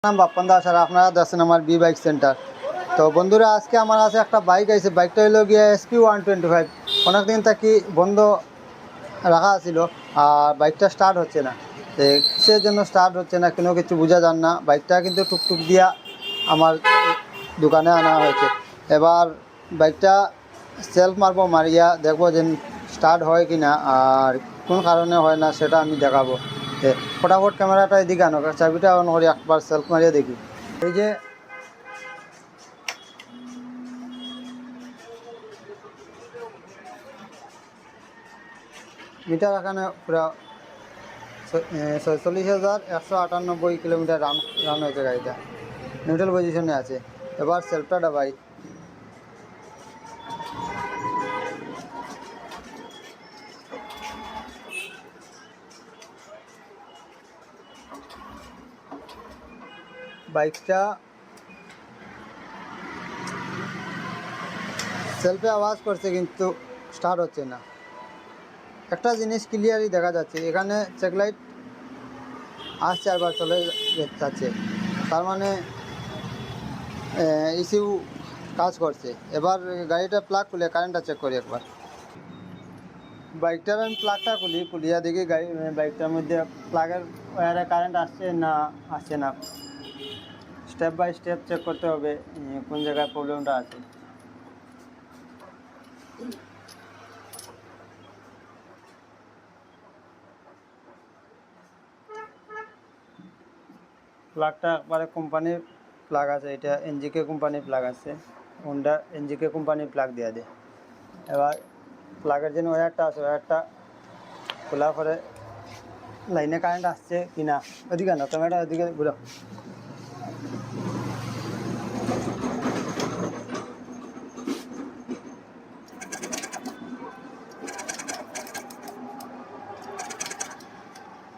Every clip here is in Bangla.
নাম বাপ্পান দাস আর আপনারা দেখছেন আমার বি বাইক সেন্টার। তো বন্ধুরা, আজকে আমার আছে একটা বাইক আছে। বাইকটা হলো গিয়ে SP125। অনেকদিন থাকি বন্ধ রাখা ছিল আর বাইকটা স্টার্ট হচ্ছে না। তো কিসের জন্য স্টার্ট হচ্ছে না কোনো কিছু বোঝা যান না। বাইকটা কিন্তু টুকটুক দিয়া আমার দোকানে আনা হয়েছে। এবার বাইকটা সেলফ মারবো, মারিয়া দেখবো যে স্টার্ট হয় কি না আর কোন কারণে হয় না সেটা আমি দেখাবো। ফটাফট ক্যামেরাটা এদিকে আনো, চাবিটা অন করি, একবার সেলফ মারিয়ে দেখি। এই যে মিটার এখানে পুরো 46,198 কিলোমিটার রান হয়েছে গাড়িটা। নিউট্রাল পজিশনে আছে। এবার সেলফটা ডাবাই। বাইকটা সেলফে আওয়াজ করছে কিন্তু স্টার্ট হচ্ছে না। একটা জিনিস ক্লিয়ারই দেখা যাচ্ছে, এখানে চেক লাইট আসছে আবার চলে যাচ্ছে, তার মানে ইসিউ কাজ করছে। এবার গাড়িটা প্লাগ খুলে কারেন্টটা চেক করি একবার। বাইকটার আমি প্লাগটা খুলিয়া দেখি বাইকটার মধ্যে প্লাগের ওয়ারে কারেন্ট আসছে না আসছে না। স্টেপ বাই স্টেপ চেক করতে হবে কোন জায়গায় প্রবলেমটা আছে। প্লাগটা একবারে কোম্পানির প্লাগ আছে, এটা এনজিকে কোম্পানির প্লাগ আছে। হোন্ডা এনজিকে কোম্পানির প্লাগ দেওয়া দেয়। এবার প্লাগের জন্য ওয়্যারটা আছে, ওয়্যারটা খোলার পরে লাইনে কারেন্ট আসছে কি না। ওদিকে না, ক্যামেরাটা ওদিকে ঘুরো।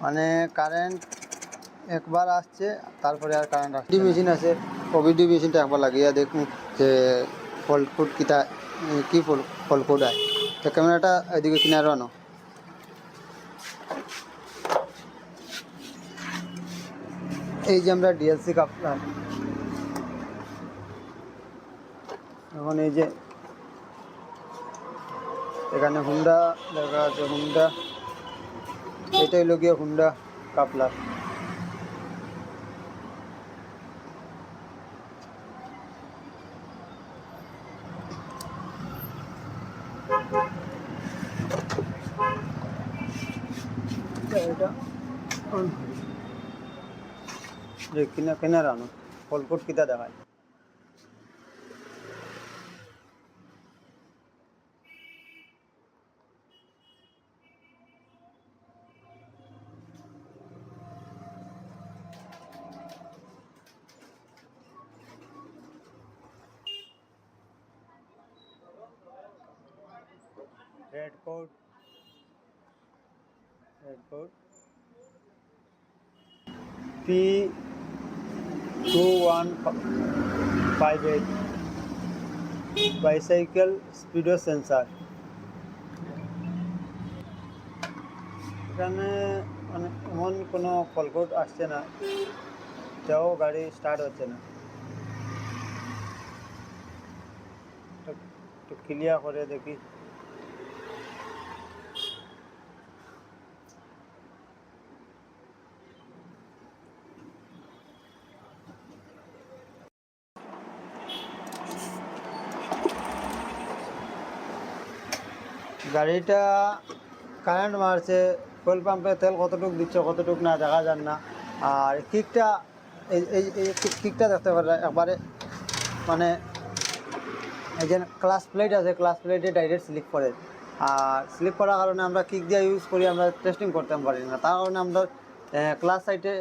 মানে কারেন্ট একবার আসছে, তারপরে আর কারেন্ট আসছে। মেশিন আছে, ওবিডি মেশিনটা একবার লাগিয়ে দেখুন যে ফল্ট কোড কিটা কি ফল্ট কোড হয়। তো ক্যামেরাটা এদিকে কিনারে আনো। এই যে আমরা ডিএলসি কাপলাম, এখন এই যে এখানে হুন্ডা লেখা আছে, হুন্ডা, এটাই হলো গিয়ে হুন্ডা কাপলার। এটা কিনারে আনো, ফলকোট কিতা দেখায়। Red code P2158 bicycle speedo sensor. এখানে মানে এমন কোনো ফলকোট আসছে না, তাও গাড়ি স্টার্ট হচ্ছে না। একটু ক্লিয়ার করে দেখি। গাড়িটা কারেন্ট মারছে, ফুয়েল পাম্পে তেল কতটুকু দিচ্ছে কতটুকু না দেখা যান না। আর কিকটা এই কিকটা দেখতে পারে একবারে, মানে এই যে ক্লাস প্লেট আছে, ক্লাস প্লেটে ডাইরেক্ট স্লিপ করে। আর স্লিপ করার কারণে আমরা কিক দিয়ে ইউজ করি, আমরা টেস্টিং করতে পারি না। তার কারণে আমরা ক্লাস সাইডে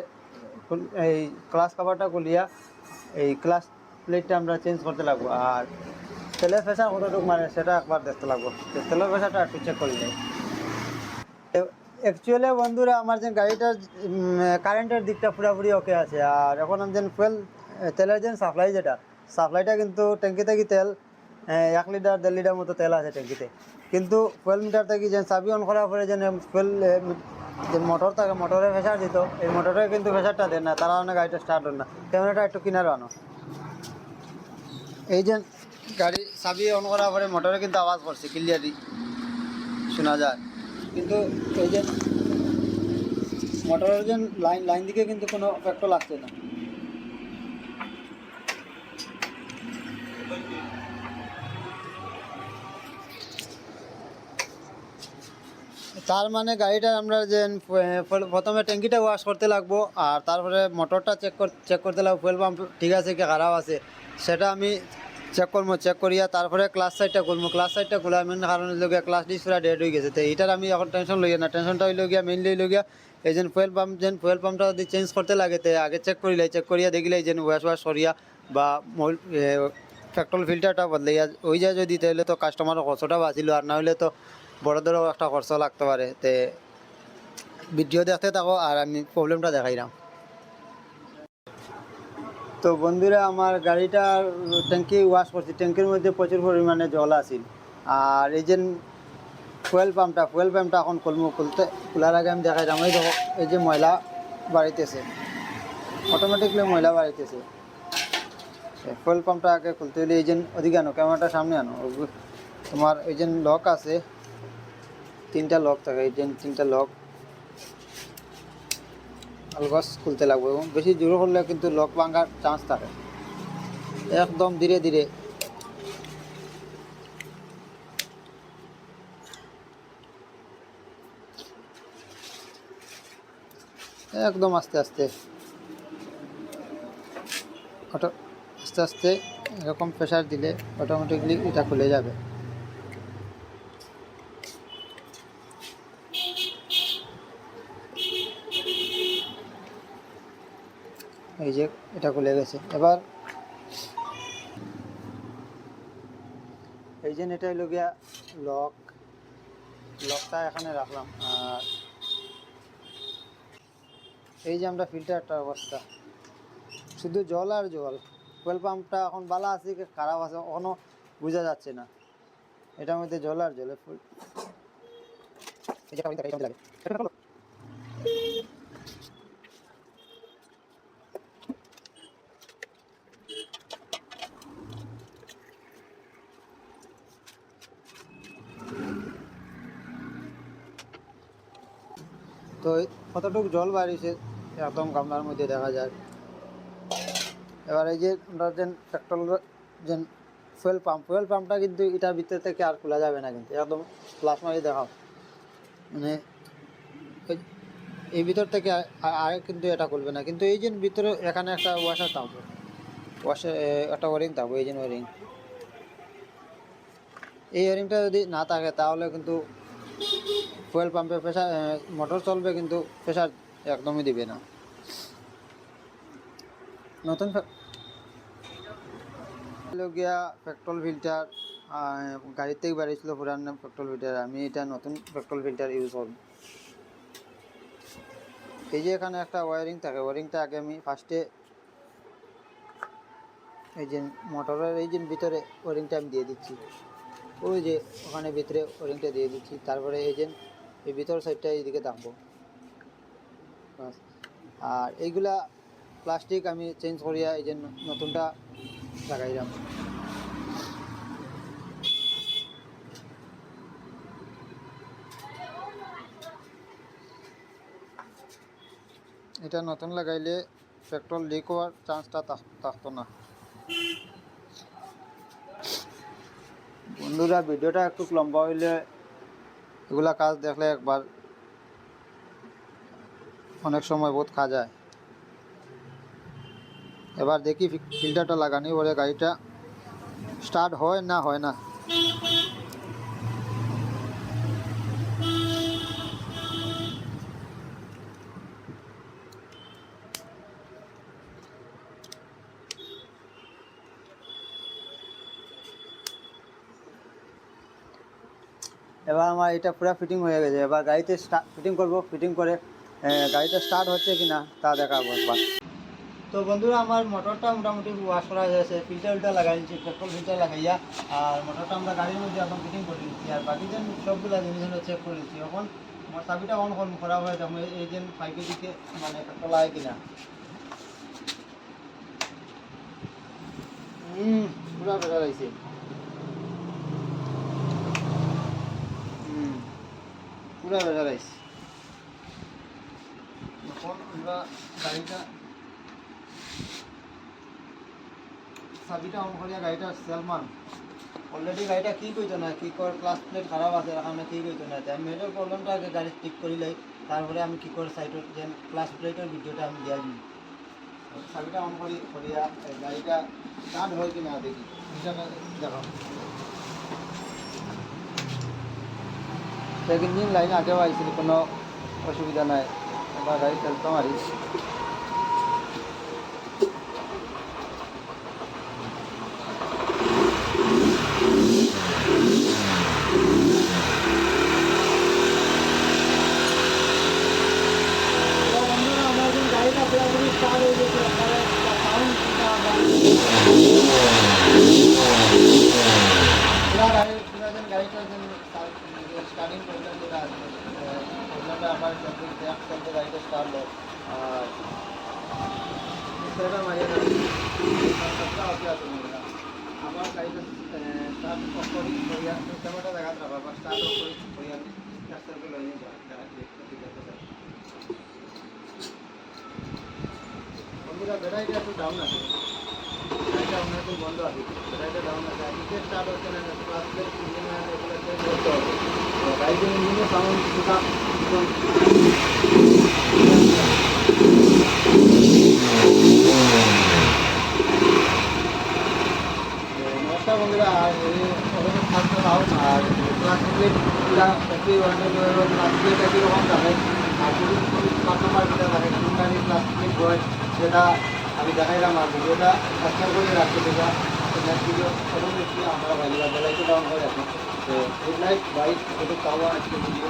এই ক্লাস কাভারটা খুলিয়া এই ক্লাস প্লেটটা আমরা চেঞ্জ করতে লাগবো। আর তেলের প্রেশার কতটুকু মারে সেটা একবার দেখতে লাগবো। তেলের প্রেশারটা একটু চেক করে নেই। অ্যাকচুয়ালি বন্ধুরা, আমার যে গাড়িটার কারেন্টের দিকটা পুরোপুরি ওকে আছে। আর এখন আমি যেন ফুয়েল তেলের যে সাপ্লাইটা কিন্তু ট্যাঙ্কি থেকে তেল 1 লিটার 1.5 লিটার মতো তেল আছে ট্যাঙ্কিতে। কিন্তু ফুয়েল মিটার থেকে যে চাবি অন করার পরে যেন ফুয়েল যে মোটর থাকে মোটরে প্রেশার দিত, এই মোটরে কিন্তু প্রেশারটা দেন না, তারা অনেক গাড়িটা স্টার্ট হয় না। ক্যামেরাটা একটু কিনারে আনো। এই যে গাড়ি চাবি অন করার পরে মোটরে কিন্তু আওয়াজ করছে, ক্লিয়ারলি শোনা যায়, কিন্তু এই যে মোটরের যে লাইন দিকে কিন্তু কোনো পেট্রোল আসছে না। তার মানে গাড়িটা আমরা যে প্রথমে ট্যাঙ্কিটা ওয়াশ করতে লাগবো, আর তারপরে মোটরটা চেক করতে লাগবো ফুয়েল পাম্প ঠিক আছে কি খারাপ আছে, সেটা আমি চেক করবো। চেক করিয়া তারপরে ক্লাস সাইডটা খুলবো। ক্লাস সাইডটা খোলা মেন কারণ হইল গিয়া ক্লাস ডিসপ্লে ডেড হয়ে গেছে। তো এইটার আমি এখন টেনশন লইয়া না, টেনশনটা হইল গিয়া মেইনলি হইল গিয়া এই যে ফুয়েল পাম্পটা যদি চেঞ্জ করতে লাগে তো আগে চেক করিলে, চেক করিয়া দেখিলে এই যে ওয়াশ করিয়া বা পেট্রোল ফিল্টারটা বদলাইয়া ওই যায় যদি, তাহলে তো কাস্টমারের খরচটা বাঁচিল, আর না হলে তো বড় ধরো একটা খরচ লাগতে পারে। তে ভিডিও দেখতে থাকো আর আমি প্রবলেমটা দেখাইলাম। তো বন্ধুরা, আমার গাড়িটার ট্যাঙ্কি ওয়াশ করছি, ট্যাঙ্কির মধ্যে প্রচুর পরিমাণে জল আছিল। আর এই যে ফুয়েল পাম্পটা এখন খোলার আগে আমি দেখাইলাম। এই দেখো এই যে ময়লা বাড়িতেছে, অটোমেটিকলি ময়লা বাড়িতেছে। ফুয়েল পাম্পটা আগে খুলতে হলে এই যে ওদিকে আনো, ক্যামেরাটা সামনে আনো। তোমার এই যে লক আছে, 3টা লক থাকে, এই যে 3টা লক অলগস খুলতে লাগবে, এবং বেশি জোর করলে কিন্তু লক ভাঙার চান্স থাকে। একদম ধীরে ধীরে, একদম আস্তে আস্তে আস্তে আস্তে এরকম প্রেশার দিলে অটোমেটিকলি এটা খুলে যাবে। এই যে এটা খুলে গেছে। এবার এই যে এটা হইল গিয়া লকটা এখানে রাখলাম। আর এই যে আমরা ফিল্টারটার অবস্থা, শুধু জল আর জল। ফুয়েল পাম্পটা এখন বালা আছে কি খারাপ আছে এখনও বোঝা যাচ্ছে না, এটার মধ্যে জল আর জলে ফুল। তো কতটুকু জল বাড়িছে একদম গামলার মধ্যে দেখা যায়। এবার এই যে আমরা যে পেট্রোল যে ফুয়েল পাম্পটা কিন্তু এটার ভিতর থেকে আর খোলা যাবে না, কিন্তু একদম প্লাস মারি দেখাও, মানে এই ভিতর থেকে আর কিন্তু এটা খুলবে না। কিন্তু এই যে ভিতরে এখানে একটা ওয়াশার থাকবে, একটা ওয়ারিং থাকবে, এই যে ওয়ারিং, এই ওয়ারিংটা যদি না থাকে তাহলে কিন্তু ফুয়েল পাম্পে প্রেশার মোটর চলবে কিন্তু প্রেশার একদমই দিবে না। নতুন গিয়া পেট্রোল ফিল্টার গাড়ির থেকে বাড়িয়েছিল পুরানো পেট্রোল ফিল্টার, আমি এটা নতুন পেট্রোল ফিল্টার ইউজ করব। এই যে এখানে একটা ওয়ারিং থাকে, ওয়ারিংটা আগে আমি ফার্স্টে এই যে মোটরের এই যে ভিতরে ওয়ারিংটা আমি দিয়ে দিচ্ছি, ওই যে ওখানে ভিতরে ওয়ারিংটা দিয়ে দিচ্ছি। তারপরে এই যে এই ভিতর সাইডটা এইদিকে থাকবো, আর এইগুলা প্লাস্টিক আমি চেঞ্জ করিয়া এই যে নতুনটা লাগাইলাম। এটা নতুন লাগাইলে পেট্রোল লিক হওয়ার চান্সটা থাকতো না। বন্ধুরা, ভিডিওটা একটু লম্বা হইলে এগুলা কাজ দেখলে একবার অনেক সময় বহুত কাজ যায়। এবার দেখি ফিল্টারটা লাগানি পরে গাড়িটা স্টার্ট হয় না হয় না। এবার আমার এটা পুরো ফিটিং হয়ে গেছে। এবার গাড়িতে ফিটিং করব, ফিটিং করে গাড়িটা স্টার্ট হচ্ছে কি না তা দেখাবো একবার। তো বন্ধুরা, আমার মোটরটা মোটামুটি ওয়াশ করা হয়েছে, ফিল্টারটা লাগাই দিচ্ছি, পেট্রোল ফিল্টার লাগাইয়া, আর মোটরটা আমরা গাড়ির মধ্যে এখন ফিটিং করে দিচ্ছি, আর বাকি যে সবগুলো জিনিস চেক করে দিচ্ছি। এখন আমার চাবিটা অন করুন খারাপ হয়ে যাবে এই যে পাইপের দিকে মানে তোলায় কিনা পুরা বেড়া রয়েছে পুরা বেড়া রয়েছে এখন আমরা গাড়িটা চাবিটা অন করিয়া গাড়িটা সেলমান অলরেডি গাড়িটা কি কইতো না কি কর ক্লাস প্লেট খারাপ আছে এখানে কি কইতো না আমি মেজর প্রবলেমটা আগে গাড়ি ঠিক করিলাই তারপরে আমি কি করে সাইডের যে ক্লাস প্লেটের ভিডিওটা আমি দিয়া দিই চাবিটা অন করিয়া গাড়িটা স্টার্ট হয় কি না দেখি দেখো সেকেন্ড দিন লাইন আগেও আইছিল কোনো অসুবিধা নাই এবার গাড়ি চলতো মারি গাড়িটা পুরোপুরি স্টার্ট হয়ে গেছে গাড়িটা স্টার্টিং প্রবলেম যেটা আছে প্রবলেমটা আমার চলতে গাড়িটা স্টার্ট হয় আর সেটা মারিয়ে আমার গাড়িটা স্টার্ট অফ করি করিয়া সিস্টেমটা দেখা যাবে বা স্টার্ট অফ করি করিয়া রাস্তাকে লইয়ে যাওয়া বন্ধুরা ব্যাটারিটা একটু ডাউন আছে গাড়িটা আপনার খুব বন্ধ আছে ব্যাটারিটা ডাউন আছে আজকে স্টার্ট হচ্ছে না ক্লাস প্লেট ইঞ্জিন আছে এগুলো চেঞ্জ করতে হবে গাড়ির ইঞ্জিনের সাউন্ড কিছুটা নমস্কার বন্ধুরা আর থাকতে পাও আর ক্লাস প্লেটগুলা একই ক্লাস প্লেট একই রকম থাকে আর যদি পাঁচ নম্বর যেটা থাকে কোন গাড়ির ক্লাস প্লেট হয় সেটা আমি দেখাইলাম আর ভিডিওটা সাবস্ক্রাইব করে রাখতে দেবা নেক্সট ভিডিও প্রথম দেখি আমরা বাইরে বেলাইতে ডাউন করে রাখি তো গুড নাইট বাইক একটু খাওয়া আজকে ভিডিও